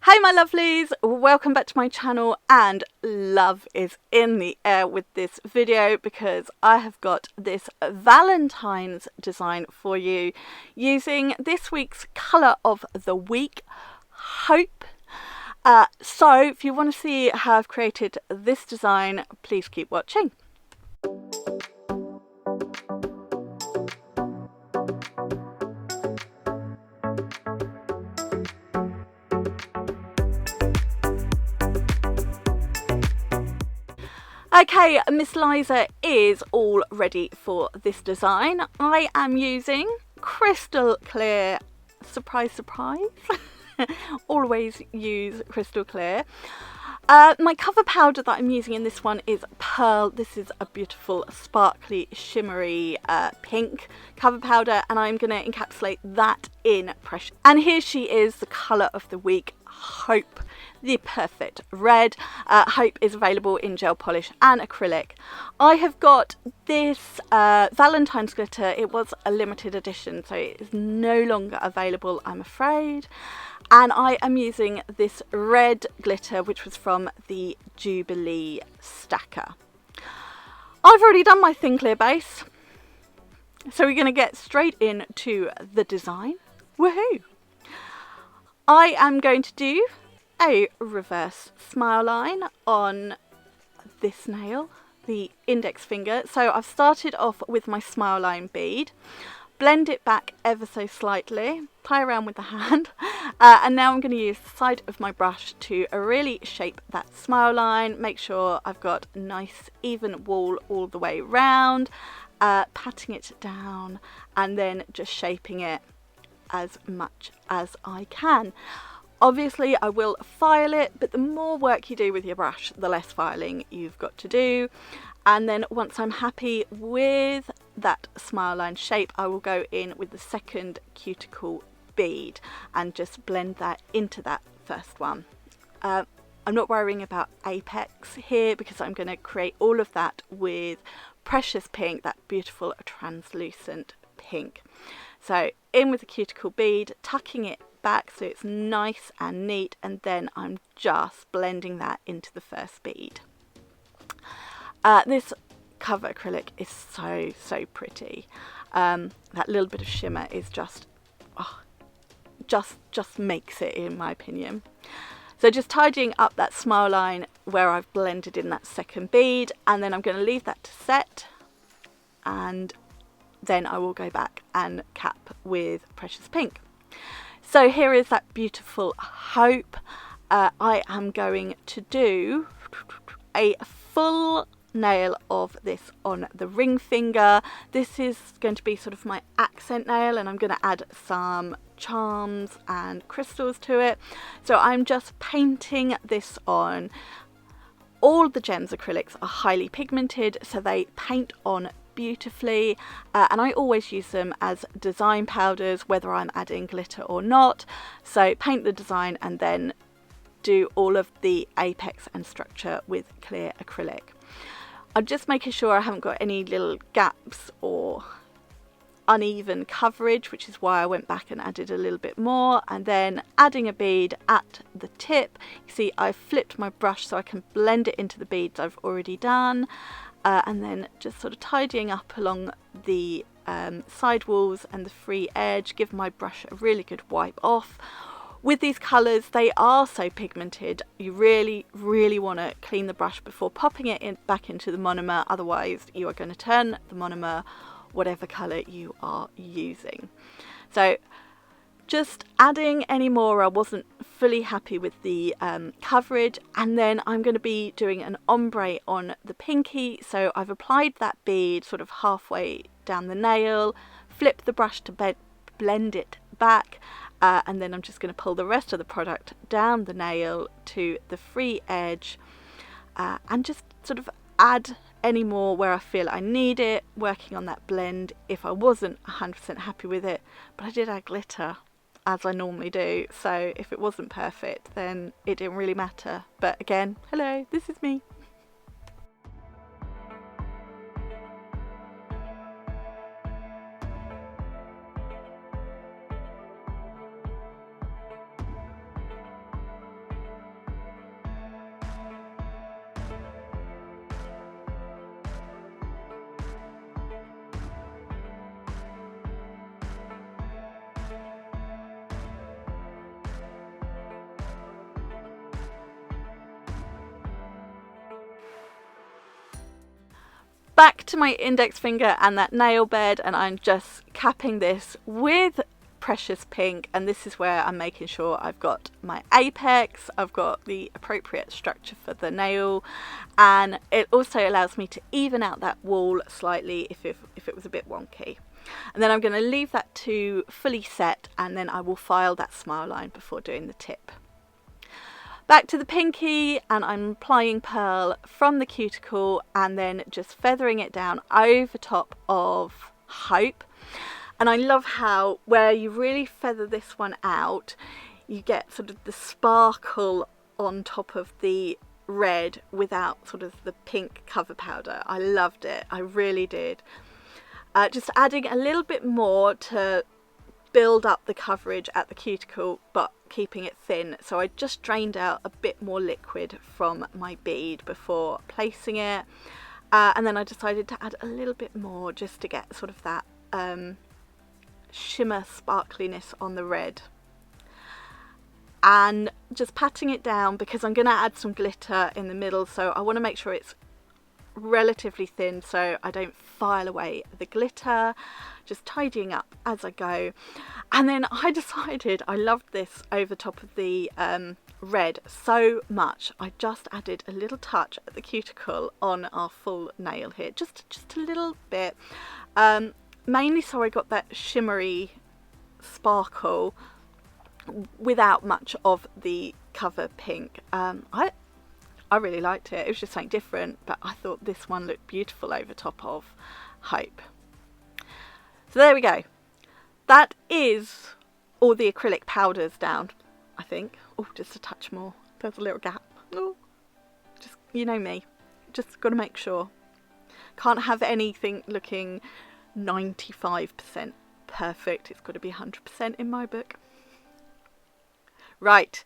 Hi my lovelies, welcome back to my channel, and love is in the air with this video because I have got this Valentine's design for you using this week's colour of the week, Hope. So if you want to see how I've created this design, please keep watching. Okay, Miss Liza is all ready for this design. I am using crystal clear, surprise, surprise, always use crystal clear. My cover powder that I'm using in this one is Pearl. This is a beautiful, sparkly, shimmery pink cover powder, and I'm going to encapsulate that in pressure. And here she is, the colour of the week, Hope, the perfect red. Hope is available in gel polish and acrylic. I have got this Valentine's glitter. It was a limited edition, so it is no longer available, I'm afraid. And I am using this red glitter, which was from the Jubilee stacker. I've already done my thin clear base, so we're going to get straight into the design. Woohoo! I am going to do a reverse smile line on this nail, the index finger. So I've started off with my smile line bead, blend it back ever so slightly, play around with the hand, and now I'm going to use the side of my brush to really shape that smile line. Make sure I've got nice even wall all the way round, patting it down and then just shaping it as much as I can. Obviously I will file it, but the more work you do with your brush, the less filing you've got to do. And then once I'm happy with that smile line shape, I will go in with the second cuticle bead and just blend that into that first one. I'm not worrying about apex here because I'm going to create all of that with Precious Pink, that beautiful translucent pink. So in with the cuticle bead, tucking it back so it's nice and neat, and then I'm just blending that into the first bead. This cover acrylic is so pretty. That little bit of shimmer is just makes it, in my opinion. So just tidying up that smile line where I've blended in that second bead, and then I'm going to leave that to set, and then I will go back and cap with Precious Pink. So here is that beautiful Hope. I am going to do a full nail of this on the ring finger. This is going to be sort of my accent nail, and I'm going to add some charms and crystals to it. So I'm just painting this on. All the Gems acrylics are highly pigmented, so they paint on beautifully, and I always use them as design powders whether I'm adding glitter or not. So paint the design and then do all of the apex and structure with clear acrylic. I'm just making sure I haven't got any little gaps or uneven coverage, which is why I went back and added a little bit more, and then adding a bead at the tip. You see I've flipped my brush so I can blend it into the beads I've already done, and then just sort of tidying up along the side walls and the free edge. Give my brush a really good wipe off. With these colours, they are so pigmented, you really want to clean the brush before popping it back into the monomer, otherwise you are going to turn the monomer whatever colour you are using. So just adding any more, I wasn't fully happy with the coverage, and then I'm going to be doing an ombre on the pinky. So I've applied that bead sort of halfway down the nail, flip the brush to blend it back, and then I'm just going to pull the rest of the product down the nail to the free edge, and just sort of add any more where I feel I need it, working on that blend if I wasn't 100% happy with it. But I did add glitter, as I normally do, so if it wasn't perfect then it didn't really matter. But again, hello, this is me. Back to my index finger and that nail bed, and I'm just capping this with Precious Pink, and this is where I'm making sure I've got my apex, I've got the appropriate structure for the nail, and it also allows me to even out that wall slightly if it was a bit wonky. And then I'm going to leave that to fully set, and then I will file that smile line before doing the tip. Back to the pinky, and I'm applying pearl from the cuticle and then just feathering it down over top of Hope. And I love how where you really feather this one out, you get sort of the sparkle on top of the red without sort of the pink cover powder. I loved it, I really did. Just adding a little bit more to build up the coverage at the cuticle, but keeping it thin. So I just drained out a bit more liquid from my bead before placing it, and then I decided to add a little bit more just to get sort of that shimmer sparkliness on the red, and just patting it down because I'm going to add some glitter in the middle, so I want to make sure it's relatively thin so I don't file away the glitter, just tidying up as I go. And then I decided I loved this over top of the red so much, I just added a little touch at the cuticle on our full nail here, just a little bit, mainly so I got that shimmery sparkle without much of the cover pink. I really liked it. It was just something different, but I thought this one looked beautiful over top of Hope. So there we go. That is all the acrylic powders down, I think. Oh, just a touch more. There's a little gap. Oh, just, you know me, just got to make sure. Can't have anything looking 95% perfect. It's got to be 100% in my book. Right,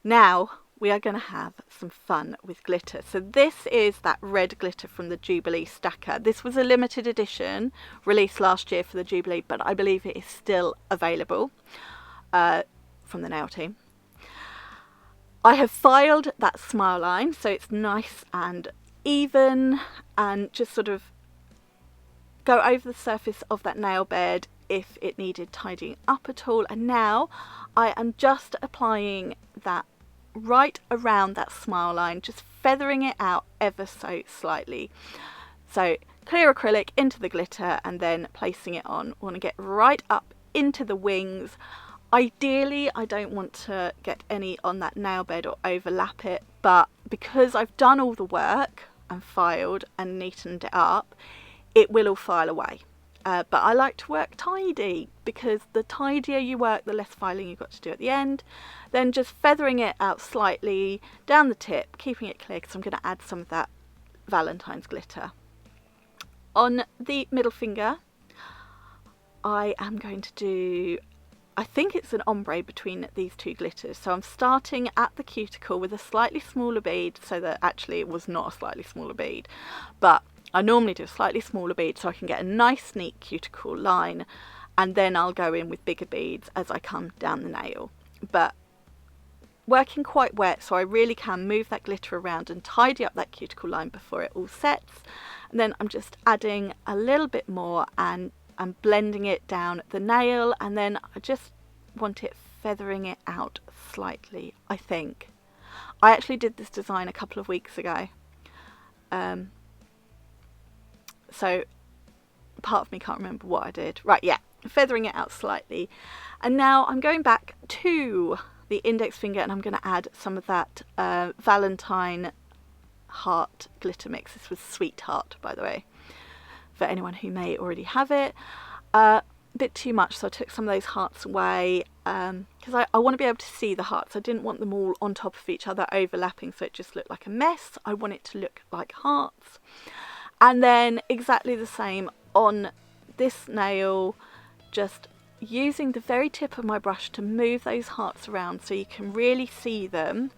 now we are going to have some fun with glitter. So this is that red glitter from the Jubilee stacker. This was a limited edition released last year for the Jubilee, but I believe it is still available from the nail team. I have filed that smile line so it's nice and even, and just sort of go over the surface of that nail bed if it needed tidying up at all. And now I am just applying that right around that smile line, just feathering it out ever so slightly. So clear acrylic into the glitter and then placing it on. I want to get right up into the wings. Ideally I don't want to get any on that nail bed or overlap it, but because I've done all the work and filed and neatened it up, it will all file away. But I like to work tidy, because the tidier you work, the less filing you've got to do at the end. Then just feathering it out slightly down the tip, keeping it clear, because I'm going to add some of that Valentine's glitter. On the middle finger, I am going to do, I think it's an ombre between these two glitters. So I'm starting at the cuticle with a slightly smaller bead, so that actually it was not a slightly smaller bead, but I normally do a slightly smaller bead so I can get a nice neat cuticle line, and then I'll go in with bigger beads as I come down the nail. But working quite wet, so I really can move that glitter around and tidy up that cuticle line before it all sets. And then I'm just adding a little bit more and I'm blending it down the nail, and then I just want it feathering it out slightly, I think. I actually did this design a couple of weeks ago. So part of me can't remember what I did. Right, yeah, feathering it out slightly. And now I'm going back to the index finger and I'm going to add some of that Valentine heart glitter mix. This was Sweetheart, by the way, for anyone who may already have it. A bit too much, so I took some of those hearts away because I want to be able to see the hearts. I didn't want them all on top of each other overlapping so it just looked like a mess. I want it to look like hearts. And then exactly the same on this nail, just using the very tip of my brush to move those hearts around so you can really see them,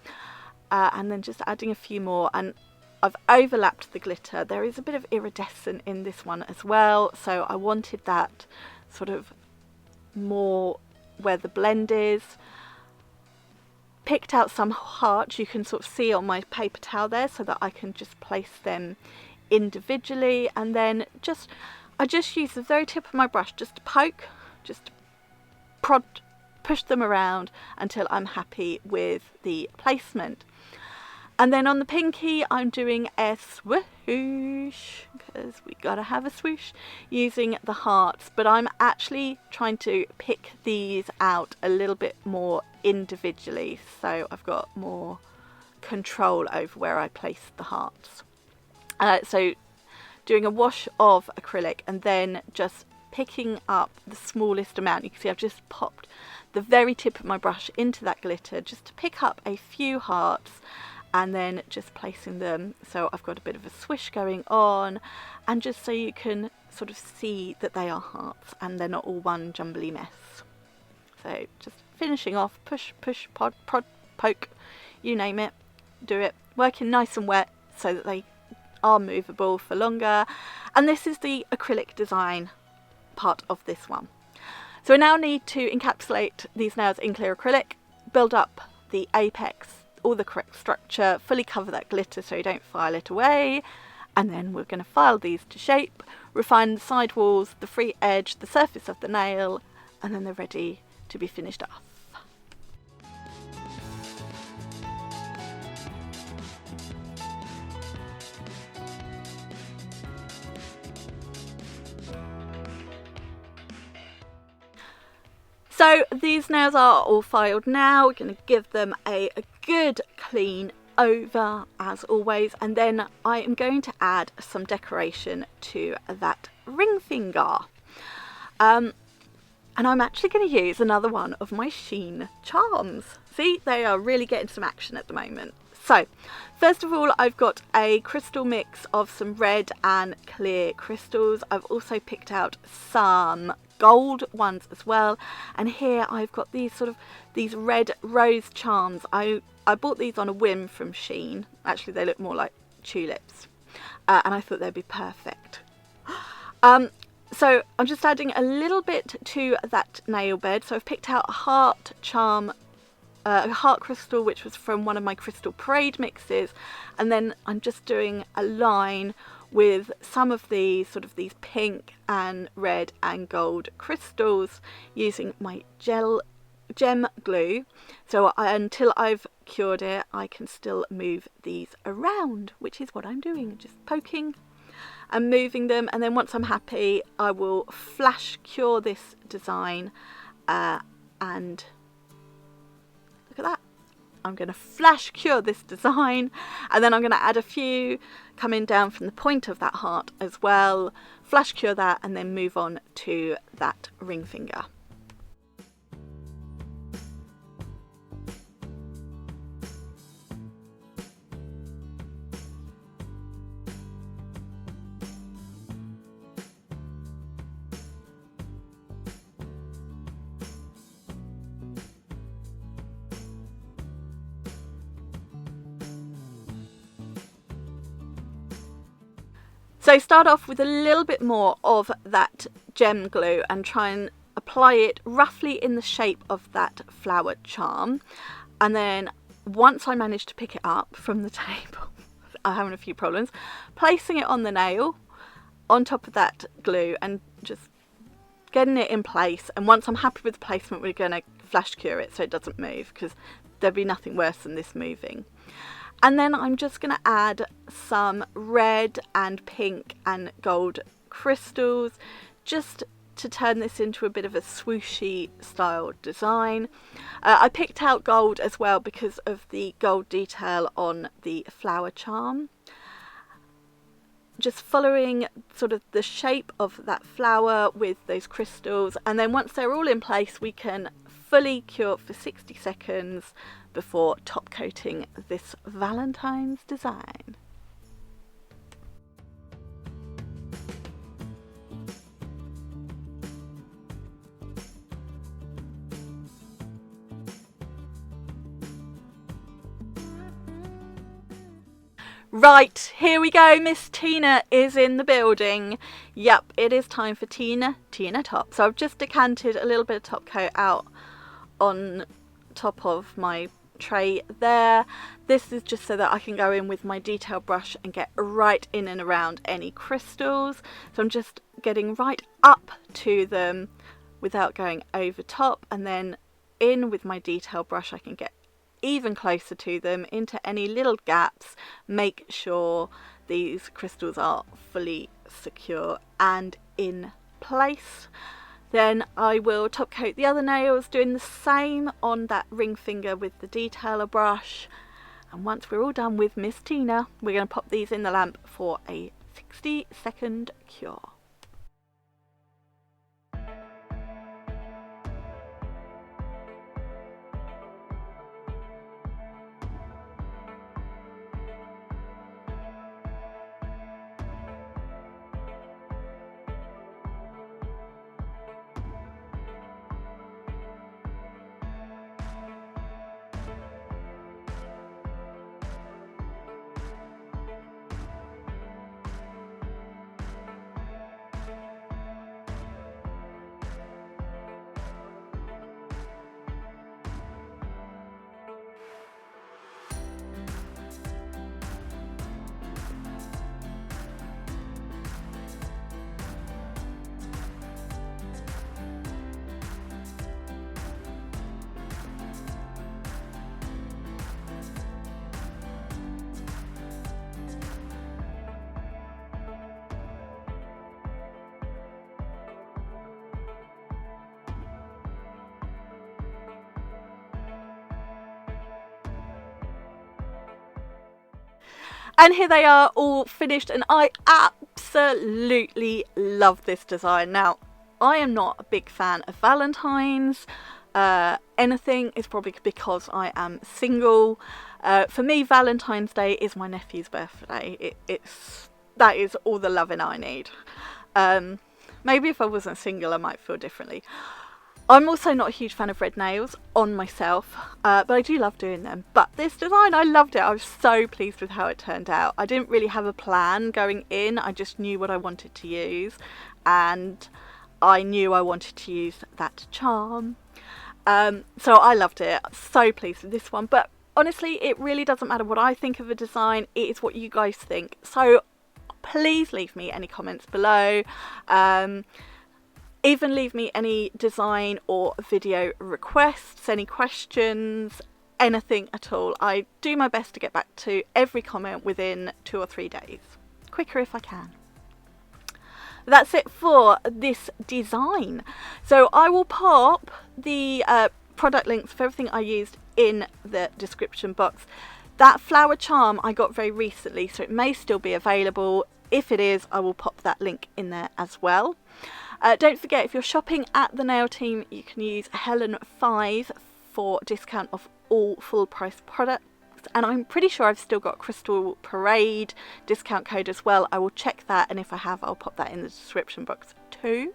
and then just adding a few more. And I've overlapped the glitter. There is a bit of iridescent in this one as well, so I wanted that sort of more where the blend is. Picked out some hearts you can sort of see on my paper towel there so that I can just place them individually, and then I just use the very tip of my brush just to poke, just prod, push them around until I'm happy with the placement. And then on the pinky I'm doing a swoosh, because we gotta have a swoosh, using the hearts, but I'm actually trying to pick these out a little bit more individually, so I've got more control over where I place the hearts. So doing a wash of acrylic and then just picking up the smallest amount. You can see I've just popped the very tip of my brush into that glitter just to pick up a few hearts, and then just placing them so I've got a bit of a swish going on, and just so you can sort of see that they are hearts and they're not all one jumbly mess. So just finishing off, push, push, prod, poke, you name it, do it, working nice and wet so that they are movable for longer. And this is the acrylic design part of this one. So I now need to encapsulate these nails in clear acrylic, build up the apex, all the correct structure, fully cover that glitter so you don't file it away, and then we're going to file these to shape, refine the side walls, the free edge, the surface of the nail, and then they're ready to be finished off. So these nails are all filed now. We're going to give them a good clean over as always, and then I am going to add some decoration to that ring finger. And I'm actually going to use another one of my SHEIN charms. See, they are really getting some action at the moment. So first of all, I've got a crystal mix of some red and clear crystals. I've also picked out some gold ones as well, and here I've got these these red rose charms. I bought these on a whim from SHEIN. Actually, they look more like tulips, and I thought they'd be perfect. So I'm just adding a little bit to that nail bed. So I've picked out a heart charm, a heart crystal, which was from one of my Crystal Parade mixes, and then I'm just doing a line with some of these these pink and red and gold crystals using my gem glue. So until I've cured it, I can still move these around, which is what I'm doing, just poking and moving them. And then once I'm happy, I will flash cure this design, and look at that. I'm going to flash cure this design, and then I'm going to add a few coming down from the point of that heart as well, flash cure that, and then move on to that ring finger. So start off with a little bit more of that gem glue and try and apply it roughly in the shape of that flower charm. And then once I manage to pick it up from the table, I'm having a few problems, placing it on the nail on top of that glue and just getting it in place. And once I'm happy with the placement, we're going to flash cure it so it doesn't move, because there'd be nothing worse than this moving. And then I'm just going to add some red and pink and gold crystals just to turn this into a bit of a swooshy style design. I picked out gold as well because of the gold detail on the flower charm. Just following the shape of that flower with those crystals, and then once they're all in place, we can fully cure for 60 seconds before top coating this Valentine's design. Right, here we go. Miss Tina is in the building. Yep, it is time for Tina top. So I've just decanted a little bit of top coat out on top of my tray there. This is just so that I can go in with my detail brush and get right in and around any crystals. So I'm just getting right up to them without going over top, and then in with my detail brush I can get even closer to them, into any little gaps, make sure these crystals are fully secure and in place. Then I will top coat the other nails, doing the same on that ring finger with the detailer brush. And once we're all done with Miss Tina, we're going to pop these in the lamp for a 60-second cure. And here they are all finished, and I absolutely love this design. Now, I am not a big fan of Valentines. Anything is probably because I am single. For me, Valentine's Day is my nephew's birthday. That is all the loving I need. Maybe if I wasn't single I might feel differently. I'm also not a huge fan of red nails on myself, but I do love doing them. But this design, I loved it. I was so pleased with how it turned out. I didn't really have a plan going in. I just knew what I wanted to use, and I knew I wanted to use that charm. So I loved it. So pleased with this one. But honestly, it really doesn't matter what I think of a design. It is what you guys think. So please leave me any comments below. Even leave me any design or video requests, any questions, anything at all. I do my best to get back to every comment within 2 or 3 days. Quicker if I can. That's it for this design. So I will pop the product links for everything I used in the description box. That flower charm I got very recently, so it may still be available. If it is, I will pop that link in there as well. Don't forget, if you're shopping at the Nail Team, you can use Helen 5 for discount off all full price products. And I'm pretty sure I've still got Crystal Parade discount code as well. I will check that, and if I have, I'll pop that in the description box too.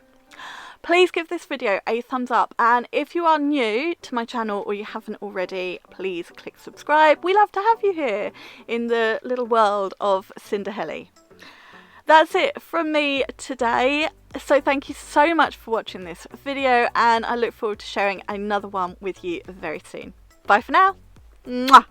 Please give this video a thumbs up, and if you are new to my channel or you haven't already, please click subscribe. We love to have you here in the little world of Cinderella. That's it from me today. So thank you so much for watching this video, and I look forward to sharing another one with you very soon. Bye for now. Mwah.